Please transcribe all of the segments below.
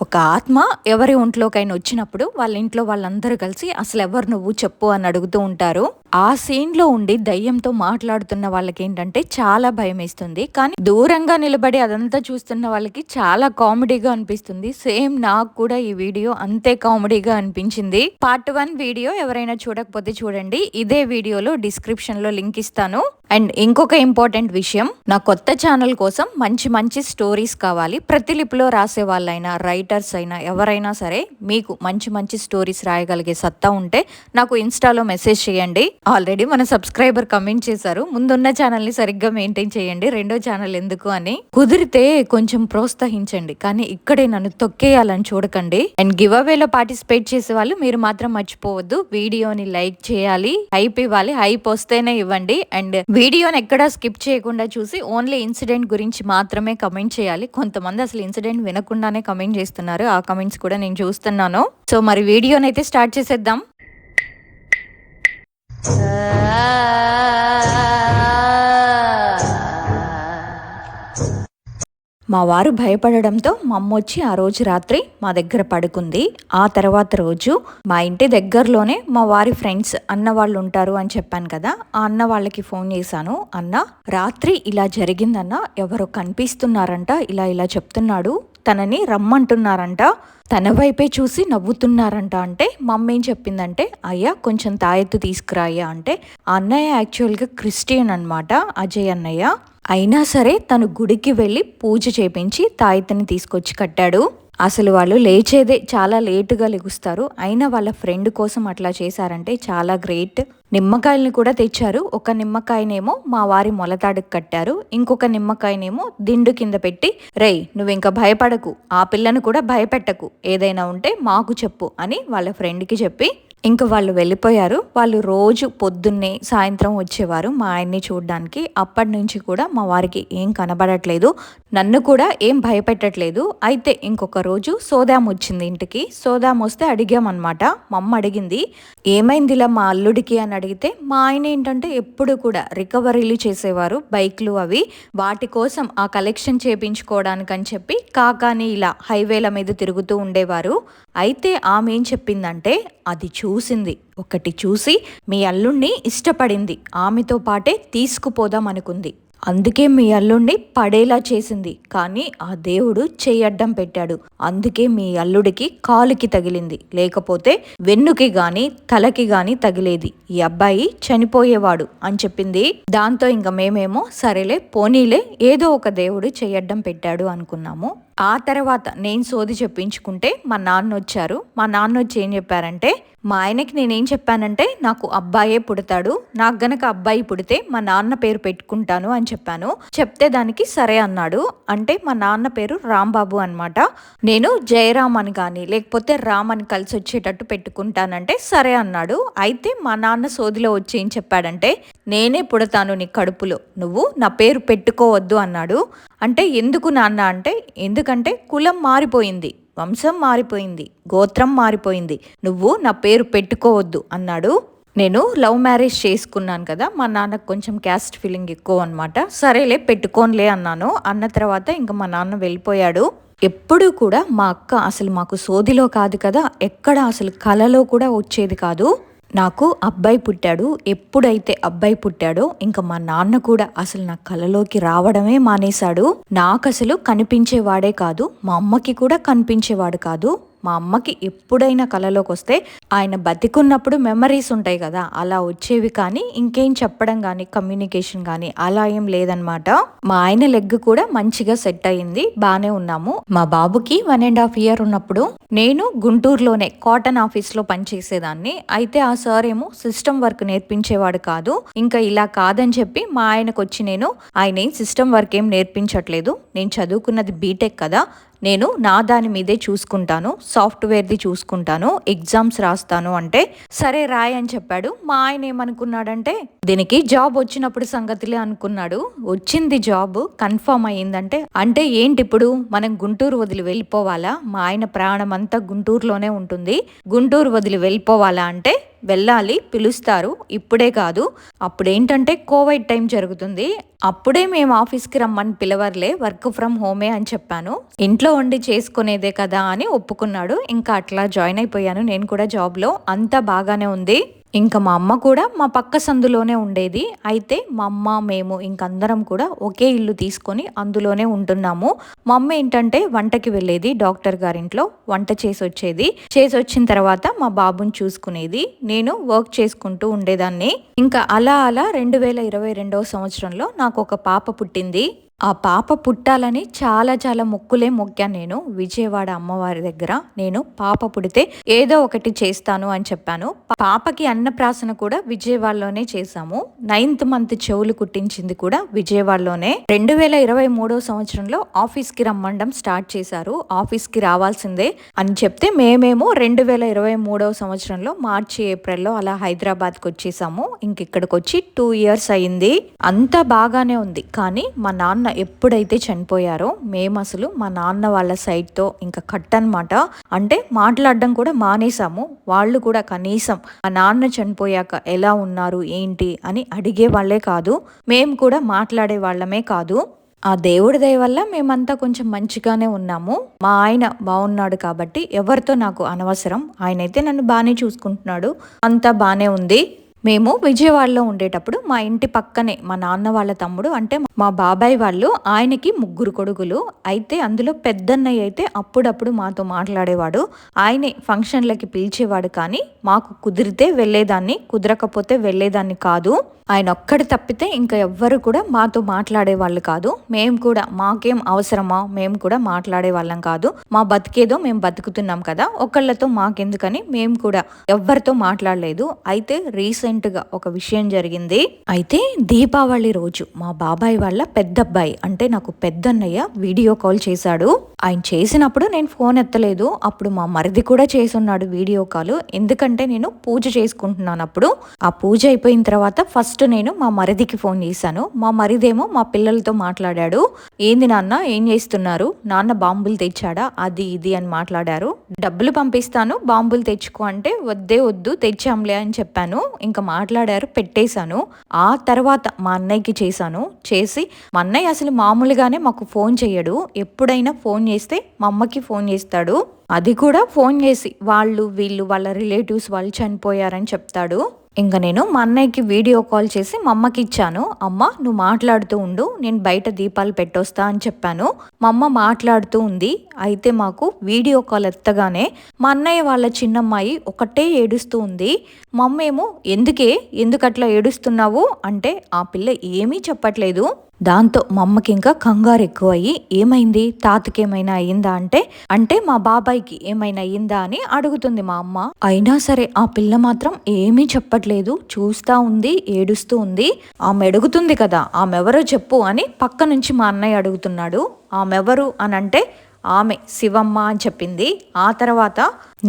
ఒక ఆత్మ ఎవరి ఒంట్లోకైనా వచ్చినప్పుడు వాళ్ళ ఇంట్లో వాళ్ళందరూ కలిసి అసలు ఎవరు నువ్వు చెప్పు అని అడుగుతూ ఉంటారు. ఆ సీన్లో ఉండి దయ్యంతో మాట్లాడుతున్న వాళ్ళకి ఏంటంటే చాలా భయం వేస్తుంది. కానీ దూరంగా నిలబడి అదంతా చూస్తున్న వాళ్ళకి చాలా కామెడీగా అనిపిస్తుంది. సేమ్ నాకు కూడా ఈ వీడియో అంతే కామెడీగా అనిపించింది. పార్ట్ 1 వీడియో ఎవరైనా చూడకపోతే చూడండి. ఇదే వీడియోలో డిస్క్రిప్షన్ లో లింక్ ఇస్తాను. అండ్ ఇంకొక ఇంపార్టెంట్ విషయం, నా కొత్త ఛానల్ కోసం మంచి మంచి స్టోరీస్ కావాలి. ప్రతిలిపిలో రాసే వాళ్ళైనా రైటర్స్ అయినా ఎవరైనా సరే మీకు మంచి మంచి స్టోరీస్ రాయగలిగే సత్తా ఉంటే నాకు ఇన్స్టాలో మెసేజ్ చేయండి. ఆల్రెడీ మన సబ్స్క్రైబర్ కమెంట్ చేశారు, ముందున్న ఛానల్ ని సరిగ్గా మెయింటైన్ చేయండి, రెండో ఛానల్ ఎందుకు అని. కుదిరితే కొంచెం ప్రోత్సహించండి, కానీ ఇక్కడే నన్ను తొక్కేయాలని చూడకండి. అండ్ గివ్ అవేలో పార్టిసిపేట్ చేసే వాళ్ళు మీరు మాత్రం మర్చిపోవద్దు, వీడియోని లైక్ చేయాలి, హైప్ ఇవ్వాలి, హైప్ వస్తేనే ఇవ్వండి. అండ్ వీడియోని ఎక్కడా స్కిప్ చేయకుండా చూసి ఓన్లీ ఇన్సిడెంట్ గురించి మాత్రమే కమెంట్ చేయాలి. కొంతమంది అసలు ఇన్సిడెంట్ వినకుండానే కమెంట్ చేస్తున్నారు, ఆ కమెంట్స్ కూడా నేను చూస్తున్నాను. సో మరి వీడియోని అయితే స్టార్ట్ చేసేద్దాం. మా వారు భయపడడంతో మా అమ్మ వచ్చి ఆ రోజు రాత్రి మా దగ్గర పడుకుంది. ఆ తర్వాత రోజు మా ఇంటి దగ్గరలోనే మా వారి ఫ్రెండ్స్ అన్న వాళ్ళు ఉంటారు అని చెప్పాను కదా, ఆ అన్న వాళ్ళకి ఫోన్ చేశాను. అన్న, రాత్రి ఇలా జరిగిందన్న, ఎవరో కనిపిస్తున్నారంట, ఇలా ఇలా చెప్తున్నాడు, తనని రమ్మంటున్నారంట, తన వైపే చూసి నవ్వుతున్నారంట. అంటే మా అమ్మ ఏం చెప్పిందంటే, అయ్యా కొంచెం తాయెత్తు తీసుకురాయ్యా అంటే, ఆ అన్నయ్య యాక్చువల్గా క్రిస్టియన్ అనమాట, అజయ్ అన్నయ్య. అయినా సరే తను గుడికి వెళ్ళి పూజ చేపించి తాయెత్తుని తీసుకొచ్చి కట్టాడు. అసలు వాళ్ళు లేచేదే చాలా లేటుగా లెగుస్తారు, అయినా వాళ్ళ ఫ్రెండ్ కోసం అట్లా చేశారంటే చాలా గ్రేట్. నిమ్మకాయల్ని కూడా తెచ్చారు. ఒక నిమ్మకాయనేమో మా వారి మొలతాడుకు కట్టారు, ఇంకొక నిమ్మకాయనేమో దిండు కింద పెట్టి, రేయ్ నువ్వు ఇంకా భయపడకు, ఆ పిల్లను కూడా భయపెట్టకు, ఏదైనా ఉంటే మాకు చెప్పు అని వాళ్ళ ఫ్రెండ్కి చెప్పి ఇంకా వాళ్ళు వెళ్ళిపోయారు. వాళ్ళు రోజు పొద్దున్నే సాయంత్రం వచ్చేవారు మా ఆయన్ని చూడడానికి. అప్పటి నుంచి కూడా మా వారికి ఏం కనబడట్లేదు, నన్ను కూడా ఏం భయపెట్టట్లేదు. అయితే ఇంకొక రోజు సోదాం వచ్చింది ఇంటికి. సోదాం వస్తే అడిగామన్నమాట. మా అమ్మ అడిగింది, ఏమైందిలా మా అల్లుడికి అని అడిగితే, మా ఆయన ఏంటంటే ఎప్పుడు కూడా రికవరీలు చేసేవారు, బైక్లు అవి, వాటి కోసం ఆ కలెక్షన్ చేపించుకోవడానికి అని చెప్పి కాకాని ఇలా హైవేల మీద తిరుగుతూ ఉండేవారు. అయితే ఆమె ఏం చెప్పిందంటే, అది చూసింది, ఒకటి చూసి మీ అల్లుణ్ణి ఇష్టపడింది, ఆమెతో పాటే తీసుకుపోదాం అనుకుంది, అందుకే మీ అల్లుడిని పడేలా చేసింది, కానీ ఆ దేవుడు చెయ్యడ్డం పెట్టాడు, అందుకే మీ అల్లుడికి కాలుకి తగిలింది, లేకపోతే వెన్నుకి గాని తలకి గాని తగిలేది, ఈ అబ్బాయి చనిపోయేవాడు అని చెప్పింది. దాంతో ఇంకా మేమేమో సరేలే పోనీలే, ఏదో ఒక దేవుడు చెయ్యడ్డం పెట్టాడు అనుకున్నాము. ఆ తర్వాత నేను సోది చెప్పించుకుంటే మా నాన్న వచ్చారు. మా నాన్న వచ్చి ఏం చెప్పారంటే, మా ఆయనకి నేనేం చెప్పానంటే, నాకు అబ్బాయే పుడతాడు, నాకు గనక అబ్బాయి పుడితే మా నాన్న పేరు పెట్టుకుంటాను అని చెప్పాను. చెప్తే దానికి సరే అన్నాడు. అంటే మా నాన్న పేరు రాంబాబు అనమాట. నేను జయరామ్ అని కానీ లేకపోతే రామ్ అని కలిసి వచ్చేటట్టు పెట్టుకుంటానంటే సరే అన్నాడు. అయితే మా నాన్న సోదిలో వచ్చి ఏం చెప్పాడంటే, నేనే పుడతాను నీ కడుపులో, నువ్వు నా పేరు పెట్టుకోవద్దు అన్నాడు. అంటే ఎందుకు నాన్న అంటే, ఎందుకంటే కులం మారిపోయింది, వంశం మారిపోయింది, గోత్రం మారిపోయింది, నువ్వు నా పేరు పెట్టుకోవద్దు అన్నాడు. నేను లవ్ మ్యారేజ్ చేసుకున్నాను కదా, మా నాన్నకు కొంచెం క్యాస్ట్ ఫీలింగ్ ఎక్కువ అనమాట. సరేలే పెట్టుకోనిలే అన్నాను. అన్న తర్వాత ఇంకా మా నాన్న వెళ్ళిపోయాడు. ఎప్పుడూ కూడా మా అక్క అసలు మాకు సోదిలో కాదు కదా, ఎక్కడ అసలు కలలో కూడా వచ్చేది కాదు. నాకు అబ్బాయి పుట్టాడు, ఎప్పుడైతే అబ్బాయి పుట్టాడో ఇంకా మా నాన్న కూడా అసలు నా కలలోకి రావడమే మానేశాడు. నాకు అసలు కనిపించేవాడే కాదు, మా అమ్మకి కూడా కనిపించేవాడు కాదు. మా అమ్మకి ఎప్పుడైనా కలలోకి వస్తే ఆయన బతికున్నప్పుడు మెమరీస్ ఉంటాయి కదా, అలా వచ్చేవి, కానీ ఇంకేం చెప్పడం కానీ కమ్యూనికేషన్ కానీ అలా ఏం లేదనమాట. మా ఆయన లెగ్ కూడా మంచిగా సెట్ అయ్యింది, బాగానే ఉన్నాము. మా బాబుకి 1.5 years ఉన్నప్పుడు నేను గుంటూరులోనే కాటన్ ఆఫీస్లో పనిచేసేదాన్ని. అయితే ఆ సార్ ఏమో సిస్టమ్ వర్క్ నేర్పించేవాడు కాదు. ఇంకా ఇలా కాదని చెప్పి మా ఆయనకు వచ్చి, ఆయన ఏం సిస్టమ్ వర్క్ ఏం నేర్పించట్లేదు, నేను చదువుకున్నది బీటెక్ కదా, నేను నా దాని మీదే చూసుకుంటాను, సాఫ్ట్వేర్ది చూసుకుంటాను, ఎగ్జామ్స్ రాస్తాను అంటే సరే రాయ్ అని చెప్పాడు. మా ఆయన ఏమనుకున్నాడంటే, దీనికి జాబ్ వచ్చినప్పుడు సంగతిలే అనుకున్నాడు. వచ్చింది జాబ్, కన్ఫర్మ్ అయ్యిందంటే, అంటే ఏంటి ఇప్పుడు మనం గుంటూరు వదిలి వెళ్ళిపోవాలా, మా ఆయన ప్రాణం అంతా గుంటూరులోనే ఉంటుంది, గుంటూరు వదిలి వెళ్ళిపోవాలా అంటే వెళ్ళాలి, పిలుస్తారు. ఇప్పుడే కాదు, అప్పుడేంటంటే కోవిడ్ టైం జరుగుతుంది. అప్పుడే మేము ఆఫీస్కి రమ్మని పిలవర్లే, వర్క్ ఫ్రమ్ హోమే అని చెప్పాను. ఇంట్లో వండి చేసుకునేదే కదా అని ఒప్పుకున్నాడు. ఇంకా అట్లా జాయిన్ అయిపోయాను నేను కూడా జాబ్లో. అంతా బాగానే ఉంది. ఇంకా మా అమ్మ కూడా మా పక్క సందులోనే ఉండేది. అయితే మా అమ్మ మేము ఇంకందరం కూడా ఒకే ఇల్లు తీసుకొని అందులోనే ఉంటున్నాము. మా అమ్మ ఏంటంటే వంటకి వెళ్ళేది, డాక్టర్ గారింట్లో వంట చేసి వచ్చేది. చేసి వచ్చిన తర్వాత మా బాబుని చూసుకునేది, నేను వర్క్ చేసుకుంటూ ఉండేదాన్ని. ఇంకా అలా అలా 2022వ సంవత్సరంలో నాకు ఒక పాప పుట్టింది. ఆ పాప పుట్టాలని చాలా చాలా మొక్కులే మొక్కాను నేను విజయవాడ అమ్మవారి దగ్గర. నేను పాప పుడితే ఏదో ఒకటి చేస్తాను అని చెప్పాను. పాపకి అన్నప్రాసన కూడా విజయవాడలోనే చేశాము. 9th మంత్ చెవులు కుట్టించింది కూడా విజయవాడలోనే. 2023వ సంవత్సరంలో ఆఫీస్కి రమ్మండం స్టార్ట్ చేశారు. ఆఫీస్కి రావాల్సిందే అని చెప్తే మేమేమో 2023వ సంవత్సరంలో మార్చి ఏప్రిల్లో అలా హైదరాబాద్కి వచ్చేసాము. ఇక్కడికి వచ్చి 2 years అయింది. అంతా బాగానే ఉంది. కానీ మా నాన్న ఎప్పుడైతే చనిపోయారో మేము అసలు మా నాన్న వాళ్ళ సైడ్తో ఇంకా కట్ అనమాట. అంటే మాట్లాడడం కూడా మానేసాము. వాళ్ళు కూడా కనీసం మా నాన్న చనిపోయాక ఎలా ఉన్నారు ఏంటి అని అడిగే వాళ్ళే కాదు, మేము కూడా మాట్లాడే వాళ్ళమే కాదు. ఆ దేవుడి దయ వల్ల మేమంతా కొంచెం మంచిగానే ఉన్నాము. మా ఆయన బాగున్నాడు కాబట్టి ఎవరితో నాకు అనవసరం. ఆయనైతే నన్ను బాగానే చూసుకుంటున్నాడు, అంతా బాగానే ఉంది. మేము విజయవాడలో ఉండేటప్పుడు మా ఇంటి పక్కనే మా నాన్న వాళ్ళ తమ్ముడు, అంటే మా బాబాయ్ వాళ్ళు, ఆయనకి 3 కొడుకులు. అయితే అందులో పెద్దన్నయ్య అయితే అప్పుడప్పుడు మాతో మాట్లాడేవాడు. ఆయనే ఫంక్షన్లకి పిలిచేవాడు. కానీ మాకు కుదిరితే వెళ్ళేదాన్ని, కుదరకపోతే వెళ్ళేదాన్ని కాదు. ఆయన ఒక్కడి తప్పితే ఇంకా ఎవ్వరు కూడా మాతో మాట్లాడే వాళ్ళు కాదు. మేము కూడా మాకేం అవసరమా, మేము కూడా మాట్లాడే వాళ్ళం కాదు. మా బతికేదో మేము బతుకుతున్నాం కదా, ఒకళ్ళతో మాకెందుకని మేము కూడా ఎవ్వరితో మాట్లాడలేదు. అయితే రీసెంట్గా ఒక విషయం జరిగింది. అయితే దీపావళి రోజు మా బాబాయ్ వాళ్ళ పెద్దబ్బాయి, అంటే నాకు పెద్దన్నయ్య వీడియో కాల్ చేశాడు. ఆయన చేసినప్పుడు నేను ఫోన్ ఎత్తలేదు. అప్పుడు మా మరిది కూడా చేసున్నాడు వీడియో కాల్. ఎందుకంటే నేను పూజ చేసుకుంటున్నాను అప్పుడు. ఆ పూజ అయిపోయిన తర్వాత ఫస్ట్ నేను మా మరిదికి ఫోన్ చేశాను. మా మరిదేమో మా పిల్లలతో మాట్లాడాడు. ఏంది నాన్న, ఏం చేస్తున్నారు, నాన్న బాంబులు తెచ్చాడా, అది ఇది అని మాట్లాడారు. డబ్బులు పంపిస్తాను, బాంబులు తెచ్చుకో అంటే వద్దు తెచ్చాంలే అని చెప్పాను. ఇంకా మాట్లాడారు, పెట్టేశాను. ఆ తర్వాత మా అన్నయ్యకి చేశాను. చేసి మా అన్నయ్య అసలు మామూలుగానే మాకు ఫోన్ చేయడు. ఎప్పుడైనా ఫోన్ చేస్తే మా అమ్మకి ఫోన్ చేస్తాడు. అది కూడా ఫోన్ చేసి వీళ్ళు వాళ్ళ రిలేటివ్స్ వాళ్ళు చనిపోయారని చెప్తాడు. ఇంకా నేను మా అన్నయ్యకి వీడియో కాల్ చేసి మా అమ్మకి ఇచ్చాను. అమ్మ నువ్వు మాట్లాడుతూ ఉండు, నేను బయట దీపాలు పెట్టొస్తా అని చెప్పాను. మా అమ్మ మాట్లాడుతూ ఉంది. అయితే మాకు వీడియో కాల్ ఎత్తగానే మా అన్నయ్య వాళ్ళ చిన్నమ్మాయి ఒకటే ఏడుస్తూ ఉంది. మా అమ్మ ఏమో ఎందుకట్లా ఏడుస్తున్నావు అంటే ఆ పిల్ల ఏమీ చెప్పట్లేదు. దాంతో మా అమ్మకి ఇంకా కంగారు ఎక్కువయ్యి ఏమైంది, తాతకి ఏమైనా అయ్యిందా అంటే మా బాబాయ్కి ఏమైనా అయ్యిందా అని అడుగుతుంది మా అమ్మ. అయినా సరే ఆ పిల్ల మాత్రం ఏమీ చెప్పట్లేదు, చూస్తా ఉంది, ఏడుస్తూ ఉంది. ఆమె అడుగుతుంది కదా, ఆమెవరో చెప్పు అని పక్క నుంచి మా అన్నయ్య అడుగుతున్నాడు. ఆమెవరు అని అంటే ఆమె శివమ్మ అని చెప్పింది. ఆ తర్వాత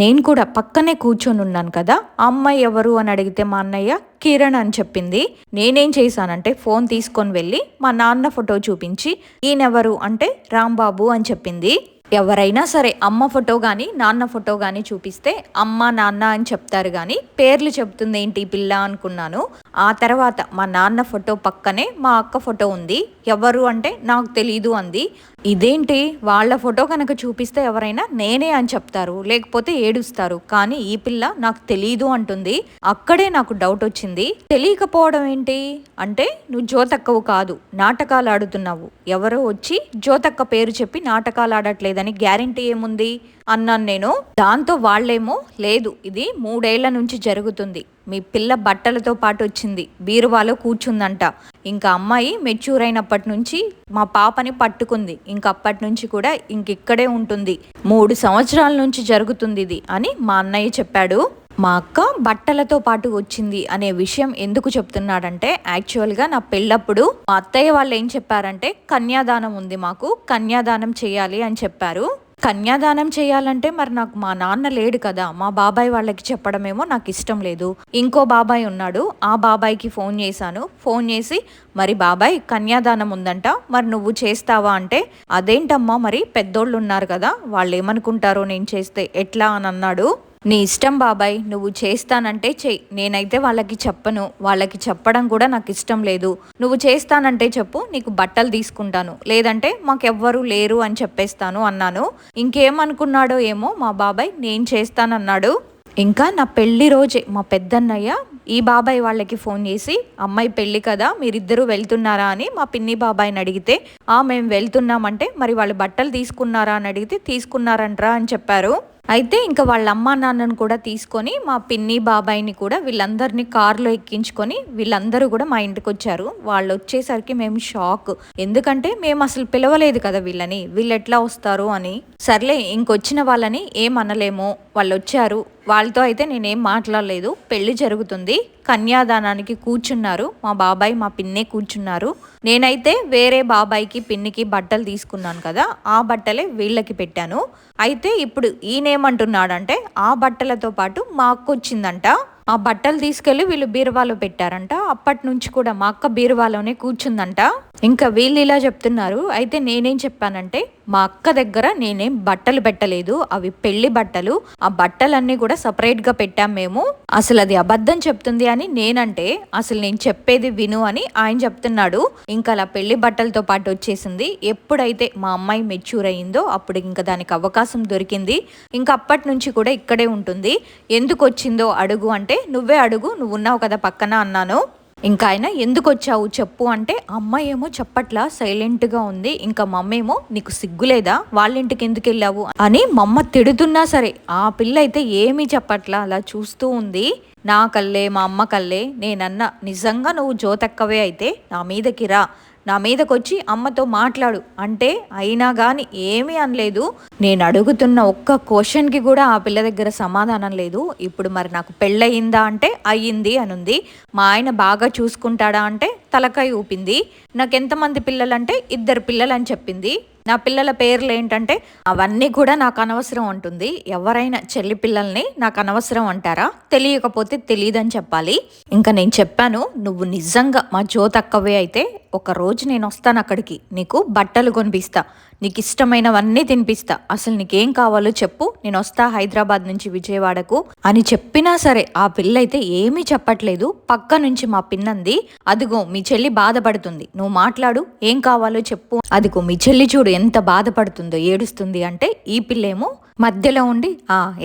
నేను కూడా పక్కనే కూర్చొని ఉన్నాను కదా, ఆ అమ్మాయి ఎవరు అని అడిగితే మా అన్నయ్య కిరణ్ అని చెప్పింది. నేనేం చేశానంటే ఫోన్ తీసుకొని వెళ్ళి మా నాన్న ఫోటో చూపించి ఈయనెవరు అంటే రాంబాబు అని చెప్పింది. ఎవరైనా సరే అమ్మ ఫోటో కానీ నాన్న ఫోటో కానీ చూపిస్తే అమ్మ నాన్న అని చెప్తారు, కానీ పేర్లు చెప్తుంది ఏంటి పిల్ల అనుకున్నాను. ఆ తర్వాత మా నాన్న ఫోటో పక్కనే మా అక్క ఫోటో ఉంది. ఎవరు అంటే నాకు తెలీదు అంది. ఇదేంటి, వాళ్ళ ఫోటో కనుక చూపిస్తే ఎవరైనా నేనే అని చెప్తారు, లేకపోతే ఏడుస్తారు, కానీ ఈ పిల్ల నాకు తెలీదు అంటుంది. అక్కడే నాకు డౌట్ వచ్చింది. తెలియకపోవడం ఏంటి అంటే నువ్వు జ్యోతక్కవు కాదు, నాటకాలు ఆడుతున్నావు. ఎవరో వచ్చి జ్యోతక్క పేరు చెప్పి నాటకాలు ఆడట్లేదని గ్యారెంటీ ఏముంది అన్నాను నేను. దాంతో వాళ్ళేమో లేదు, ఇది 3 ఏళ్ల నుంచి జరుగుతుంది, మీ పిల్ల బట్టలతో పాటు వచ్చింది, బీరువాలో కూర్చుందంట. ఇంకా అమ్మాయి మెచ్యూర్ అయినప్పటి నుంచి మా పాపని పట్టుకుంది, అప్పటి నుంచి కూడా ఇక్కడే ఉంటుంది, 3 సంవత్సరాల నుంచి జరుగుతుంది ఇది అని మా అన్నయ్య చెప్పాడు. మా అక్క బట్టలతో పాటు వచ్చింది అనే విషయం ఎందుకు చెప్తున్నాడంటే, యాక్చువల్గా నా పెళ్ళప్పుడు మా అత్తయ్య వాళ్ళు ఏం చెప్పారంటే కన్యాదానం ఉంది, మాకు కన్యాదానం చేయాలి అని చెప్పారు. కన్యాదానం చేయాలంటే మరి నాకు మా నాన్న లేడు కదా, మా బాబాయ్ వాళ్ళకి చెప్పడమేమో నాకు ఇష్టం లేదు. ఇంకో బాబాయ్ ఉన్నాడు, ఆ బాబాయ్కి ఫోన్ చేశాను. ఫోన్ చేసి మరి బాబాయ్ కన్యాదానం ఉందంట, మరి నువ్వు చేస్తావా అంటే అదేంటమ్మా మరి పెద్దోళ్ళు ఉన్నారు కదా, వాళ్ళు ఏమనుకుంటారో నేను చేస్తే ఎట్లా అని అన్నాడు. నీ ఇష్టం బాబాయ్, నువ్వు చేస్తానంటే చెయ్యి, నేనైతే వాళ్ళకి చెప్పను, వాళ్ళకి చెప్పడం కూడా నాకు ఇష్టం లేదు. నువ్వు చేస్తానంటే చెప్పు, నీకు బట్టలు తీసుకుంటాను, లేదంటే మాకెవ్వరూ లేరు అని చెప్పేస్తాను అన్నాను. ఇంకేమనుకున్నాడో ఏమో మా బాబాయ్, నేను చేస్తానన్నాడు. ఇంకా నా పెళ్లి రోజే మా పెద్దన్నయ్య ఈ బాబాయ్ వాళ్ళకి ఫోన్ చేసి, అమ్మాయి పెళ్లి కదా, మీరిద్దరూ వెళ్తున్నారా అని మా పిన్ని బాబాయ్ని అడిగితే, మేము వెళ్తున్నామంటే, మరి వాళ్ళు బట్టలు తీసుకున్నారా అని అడిగితే తీసుకున్నారంట్రా అని చెప్పారు. అయితే ఇంకా వాళ్ళ అమ్మా నాన్నను కూడా తీసుకొని మా పిన్ని బాబాయ్ని కూడా వీళ్ళందరినీ కారులో ఎక్కించుకొని వీళ్ళందరూ కూడా మా ఇంటికి వచ్చారు. వాళ్ళు వచ్చేసరికి మేము షాక్, ఎందుకంటే మేము అసలు పిలవలేదు కదా వీళ్ళని, వీళ్ళు ఎట్లా వస్తారు అని. సర్లే ఇంకొచ్చిన వాళ్ళని ఏమనలేము, వాళ్ళు వచ్చారు, వాళ్ళతో అయితే నేనేం మాట్లాడలేదు. పెళ్లి జరుగుతుంది, కన్యాదానానికి కూర్చున్నారు మా బాబాయ్ మా పిన్నే కూర్చున్నారు. నేనైతే వేరే బాబాయ్కి పిన్నికి బట్టలు తీసుకున్నాను కదా, ఆ బట్టలే వీళ్ళకి పెట్టాను. అయితే ఇప్పుడు ఈయనేమంటున్నాడంటే, ఆ బట్టలతో పాటు మా అక్క వచ్చిందంట, ఆ బట్టలు తీసుకెళ్ళి వీళ్ళు బీరువాలో పెట్టారంట. అప్పటి నుంచి కూడా మా అక్క బీరువాలోనే కూర్చుందంట. ఇంకా వీళ్ళు ఇలా చెప్తున్నారు. అయితే నేనేం చెప్పానంటే, మా అక్క దగ్గర నేనేం బట్టలు పెట్టలేదు, అవి పెళ్లి బట్టలు, ఆ బట్టలన్నీ కూడా సపరేట్గా పెట్టాం మేము, అసలు అది అబద్ధం చెప్తుంది అని నేనంటే, అసలు నేను చెప్పేది విను అని ఆయన చెప్తున్నాడు. ఇంకా అలా పెళ్లి బట్టలతో పాటు వచ్చేసింది. ఎప్పుడైతే మా అమ్మాయి మెచ్యూర్ అయ్యిందో అప్పుడు ఇంకా దానికి అవకాశం దొరికింది. ఇంకా అప్పటి నుంచి కూడా ఇక్కడే ఉంటుంది. ఎందుకు వచ్చిందో అడుగు అంటే, నువ్వే అడుగు, నువ్వు ఉన్నావు కదా పక్కన అన్నాను. ఇంకా ఆయన ఎందుకు వచ్చావు చెప్పు అంటే, అమ్మాయి ఏమో చెప్పట్లా, సైలెంట్గా ఉంది. ఇంకా మమ్మ ఏమో, నీకు సిగ్గులేదా, వాళ్ళ ఇంటికి ఎందుకు వెళ్ళావు అని మమ్మ తిడుతున్నా సరే ఆ పిల్ల అయితే ఏమీ చెప్పట్లా, అలా చూస్తూ ఉంది. నా కల్లే మా అమ్మ కల్లే. నేనన్నా, నిజంగా నువ్వు జ్యోతక్కవే అయితే నా మీదకి రా, నా మీదకి వచ్చి అమ్మతో మాట్లాడు అంటే, అయినా కానీ ఏమీ అనలేదు. నేను అడుగుతున్న ఒక్క క్వశ్చన్కి కూడా ఆ పిల్ల దగ్గర సమాధానం లేదు. ఇప్పుడు మరి నాకు పెళ్ళయిందా అంటే అయ్యింది అనుంది. మా ఆయన బాగా చూసుకుంటాడా అంటే తలకాయ ఊపింది. నాకు ఎంతమంది పిల్లలంటే 2 పిల్లలు అని చెప్పింది. నా పిల్లల పేర్లు ఏంటంటే, అవన్నీ కూడా నాకు అనవసరం అంటుంది. ఎవరైనా చెల్లి పిల్లల్ని నాకు అనవసరం అంటారా, తెలియకపోతే తెలియదని చెప్పాలి. ఇంకా నేను చెప్పాను, నువ్వు నిజంగా మా జ్యోతక్కవే అయితే ఒక రోజు నేను వస్తాను అక్కడికి, నీకు బట్టలు కొనిపిస్తా, నీకు ఇష్టమైనవన్నీ తినిపిస్తా, అసలు నీకేం కావాలో చెప్పు, నేను వస్తా హైదరాబాద్ నుంచి విజయవాడకు అని చెప్పినా సరే ఆ పిల్ల అయితే ఏమీ చెప్పట్లేదు. పక్క నుంచి మా పిన్నంది, అదిగో మీ చెల్లి బాధపడుతుంది, నువ్వు మాట్లాడు, ఏం కావాలో చెప్పు, అదిగో మీ చెల్లి చూడు ఎంత బాధపడుతుందో, ఏడుస్తుంది అంటే ఈ పిల్లేమో మధ్యలో ఉండి